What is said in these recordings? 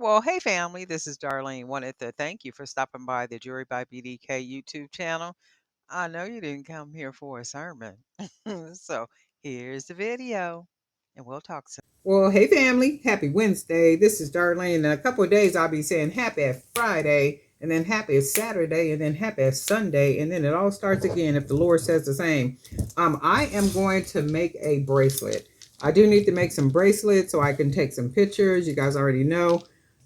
Well, hey family, this is Darlene. Wanted to thank you for stopping by the Jury by BDK YouTube channel. I know you didn't come here for a sermon. So here's the video, and we'll talk soon. Well, hey family, happy Wednesday. This is Darlene. In a couple of days, I'll be saying happy Friday, and then happy Saturday, and then happy Sunday, and then it all starts again if the Lord says the same. I am going to make a bracelet. I do need to make some bracelets so I can take some pictures. You guys already know.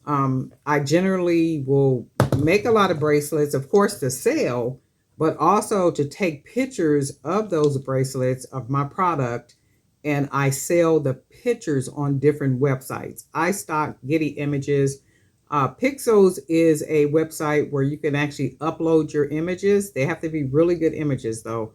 I generally will make a lot of bracelets, of course, to sell, but also to take pictures of those bracelets of my product, and I sell the pictures on different websites. I stock Getty Images. Pixels is a website where you can actually upload your images. They have to be really good images though.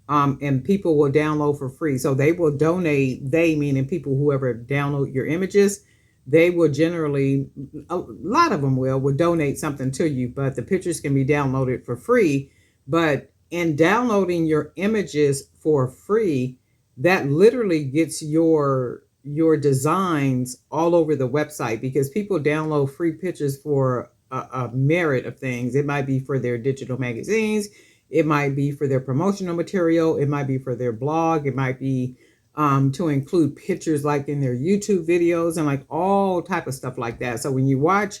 And people will download for free. So they will donate, they meaning people, whoever download your images, they will generally, a lot of them will donate something to you, but the pictures can be downloaded for free. But in downloading your images for free, that literally gets your designs all over the website, because people download free pictures for a merit of things. It might be for their digital magazines, it might be for their promotional material, it might be for their blog, it might be to include pictures like in their YouTube videos and like all type of stuff like that. So when you watch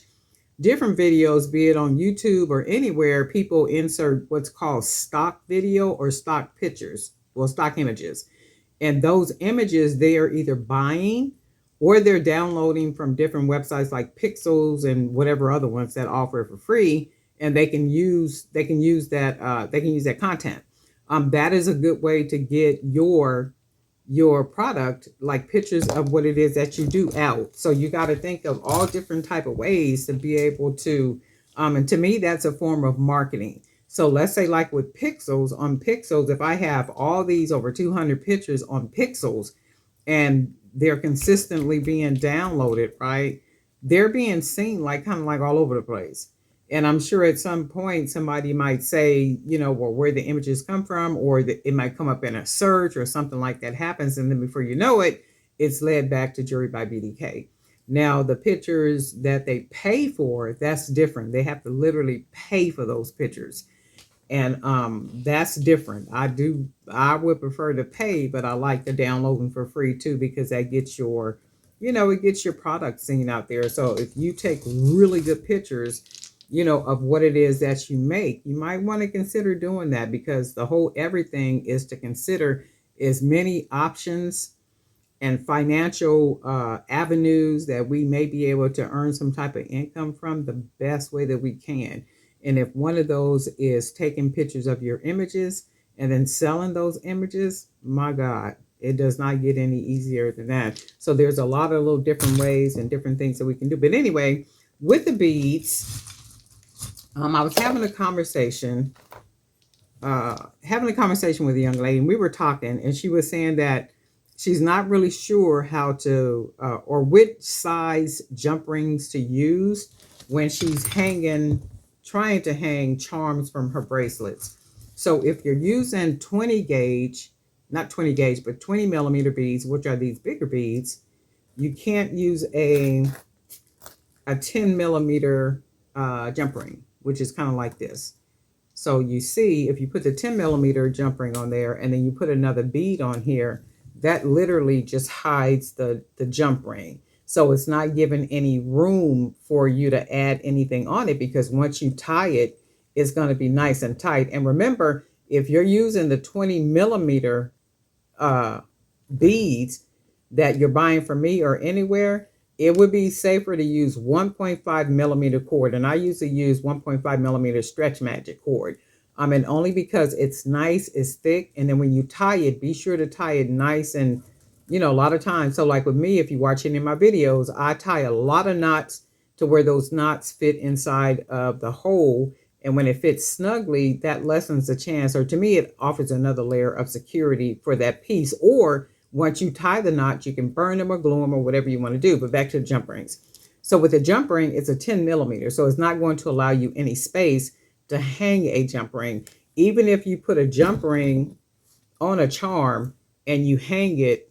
different videos, be it on YouTube or anywhere, people insert what's called stock video or stock pictures, well, stock images. And those images they are either buying or they're downloading from different websites like Pixels and whatever other ones that offer it for free, and they can use that content. That is a good way to get your product, like pictures of what it is that you do, out. So you got to think of all different type of ways to be able to and to me that's a form of marketing. So let's say like with Pixels, on Pixels, if I have all these over 200 pictures on Pixels and they're consistently being downloaded, right? They're being seen like kind of like all over the place. And I'm sure at some point somebody might say, well, where the images come from, or it might come up in a search or something like that happens. And then before you know it, it's led back to Jury by BDK. Now, the pictures that they pay for, that's different. They have to literally pay for those pictures. And that's different. I would prefer to pay, but I like the downloading for free too, because that gets it gets your product seen out there. So if you take really good pictures, of what it is that you make, you might want to consider doing that, because the whole everything is to consider as many options and financial avenues that we may be able to earn some type of income from the best way that we can. And if one of those is taking pictures of your images and then selling those images, my God, it does not get any easier than that. So there's a lot of little different ways and different things that we can do. But anyway, with the beads, I was having a conversation with a young lady, and we were talking, and she was saying that she's not really sure how to or which size jump rings to use when she's trying to hang charms from her bracelets. So if you're using 20 gauge, not 20 gauge, but 20 millimeter beads, which are these bigger beads, you can't use a 10 millimeter jump ring, which is kind of like this. So you see, if you put the 10 millimeter jump ring on there and then you put another bead on here, that literally just hides the jump ring. So it's not giving any room for you to add anything on it, because once you tie it, it's going to be nice and tight. And remember, if you're using the 20 millimeter uh, beads that you're buying from me or anywhere, it would be safer to use 1.5 millimeter cord. And I usually use 1.5 millimeter stretch magic cord. And only because it's nice, it's thick. And then when you tie it, be sure to tie it nice. And, a lot of times, so like with me, if you watch any of my videos, I tie a lot of knots to where those knots fit inside of the hole. And when it fits snugly, that lessens the chance, or to me, it offers another layer of security for that piece. Or once you tie the knots, you can burn them or glue them or whatever you want to do. But back to the jump rings. So with a jump ring, it's a 10 millimeter. So it's not going to allow you any space to hang a jump ring. Even if you put a jump ring on a charm and you hang it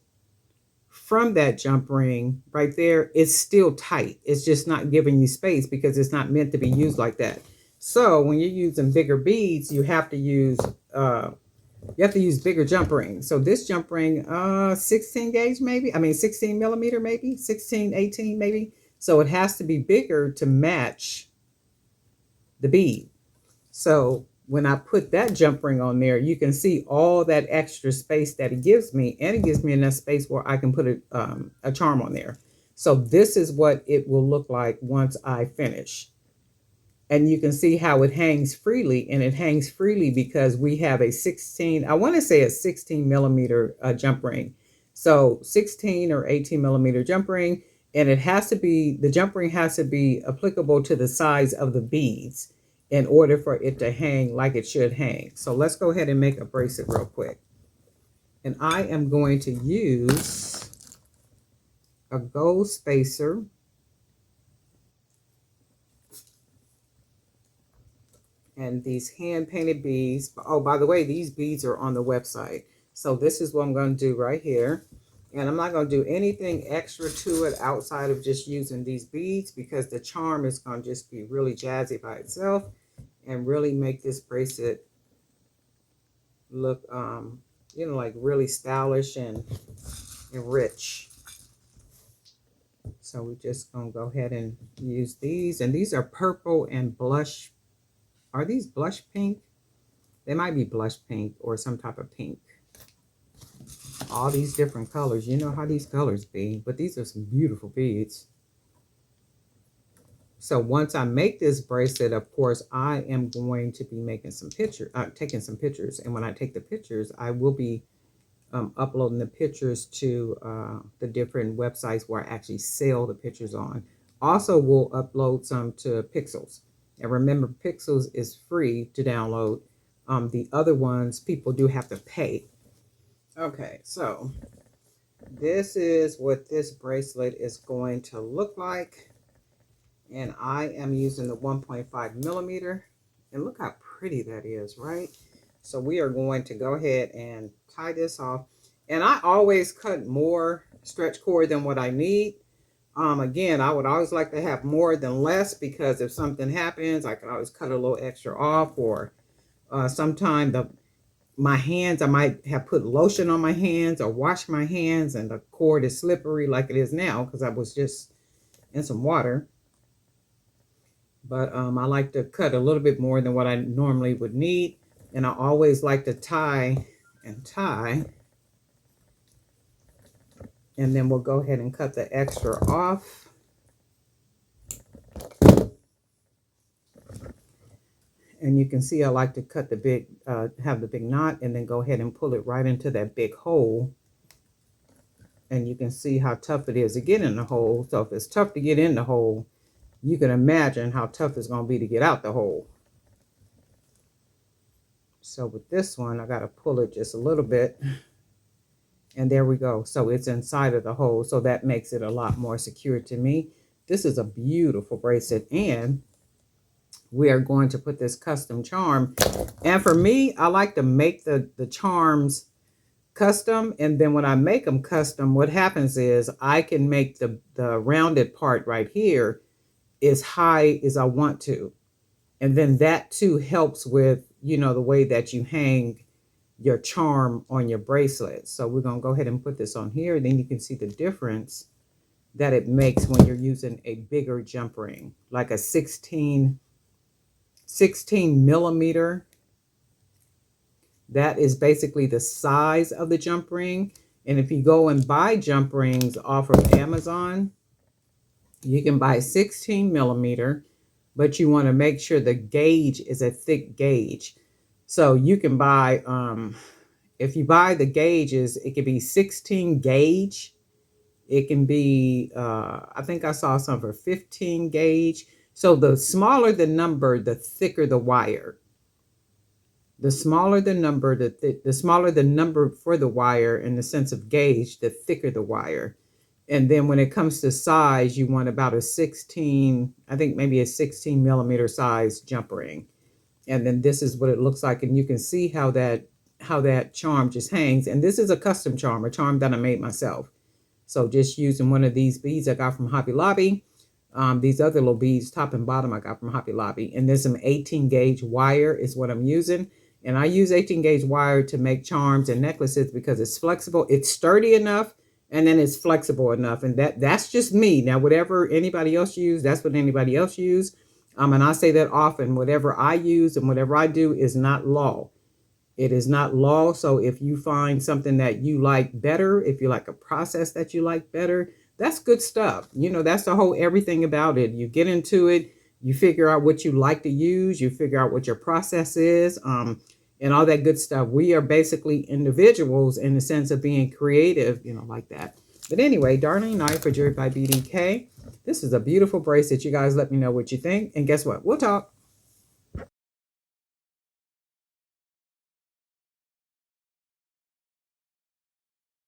from that jump ring right there, it's still tight. It's just not giving you space because it's not meant to be used like that. So when you're using bigger beads, uh, you have to use bigger jump rings. So this jump ring, 16 gauge maybe. I mean 16 millimeter maybe, 16, 18 maybe. So it has to be bigger to match the bead. So when I put that jump ring on there, you can see all that extra space that it gives me, and it gives me enough space where I can put a charm on there. So this is what it will look like once I finish. And you can see how it hangs freely, and it hangs freely because we have a 16, I want to say a 16 millimeter jump ring. So 16 or 18 millimeter jump ring, and it has to be, the jump ring has to be applicable to the size of the beads in order for it to hang like it should hang. So let's go ahead and make a bracelet real quick. And I am going to use a gold spacer. And these hand painted beads. Oh, by the way, these beads are on the website. So this is what I'm going to do right here. And I'm not going to do anything extra to it outside of just using these beads, because the charm is going to just be really jazzy by itself and really make this bracelet look, like really stylish and rich. So we're just going to go ahead and use these. And these are purple and blush. Are these blush pink? They might be blush pink or some type of pink. All these different colors. You know how these colors be, but these are some beautiful beads. So once I make this bracelet, of course, I am going to be making some pictures, taking some pictures. And when I take the pictures, I will be uploading the pictures to the different websites where I actually sell the pictures on. Also, we'll upload some to Pixels. And remember, Pixels is free to download. The other ones, people do have to pay. Okay, so this is what this bracelet is going to look like. And I am using the 1.5 millimeter. And look how pretty that is, right? So we are going to go ahead and tie this off. And I always cut more stretch cord than what I need. Again, I would always like to have more than less, because if something happens, I can always cut a little extra off. Or sometime my hands, I might have put lotion on my hands or wash my hands, and the cord is slippery like it is now because I was just in some water. But I like to cut a little bit more than what I normally would need. And I always like to tie and tie. And then we'll go ahead and cut the extra off. And you can see I like to cut the big, have the big knot, and then go ahead and pull it right into that big hole. And you can see how tough it is to get in the hole. So if it's tough to get in the hole, you can imagine how tough it's going to be to get out the hole. So with this one, I got to pull it just a little bit. And there we go. So it's inside of the hole. So that makes it a lot more secure to me. This is a beautiful bracelet. And we are going to put this custom charm. And for me, I like to make the charms custom. And then when I make them custom, what happens is I can make the rounded part right here as high as I want to. And then that too helps with, the way that you hang your charm on your bracelet. So we're going to go ahead and put this on here. Then you can see the difference that it makes when you're using a bigger jump ring, like a 16 millimeter. That is basically the size of the jump ring. And if you go and buy jump rings off of Amazon, you can buy 16 millimeter, but you want to make sure the gauge is a thick gauge. So you can buy, if you buy the gauges, it can be 16 gauge. It can be, I think I saw some for 15 gauge. So the smaller the number, the thicker the wire. The smaller the number, the smaller the number for the wire in the sense of gauge, the thicker the wire. And then when it comes to size, you want about a 16, I think maybe a 16 millimeter size jump ring. And then this is what it looks like. And you can see how that charm just hangs. And this is a custom charm, a charm that I made myself. So just using one of these beads I got from Hobby Lobby. These other little beads, top and bottom, I got from Hobby Lobby. And there's some 18 gauge wire is what I'm using. And I use 18 gauge wire to make charms and necklaces because it's flexible. It's sturdy enough, and then it's flexible enough. And that's just me. Now, whatever anybody else use, that's what anybody else use. And I say that often, whatever I use and whatever I do is not law. It is not law. So if you find something that you like better, if you like a process that you like better, that's good stuff. That's the whole everything about it. You get into it, you figure out what you like to use, you figure out what your process is, and all that good stuff. We are basically individuals in the sense of being creative, like that. But anyway, Darlene Knight for Jewelry by BDK. This is a beautiful bracelet. You guys let me know what you think. And guess what? We'll talk.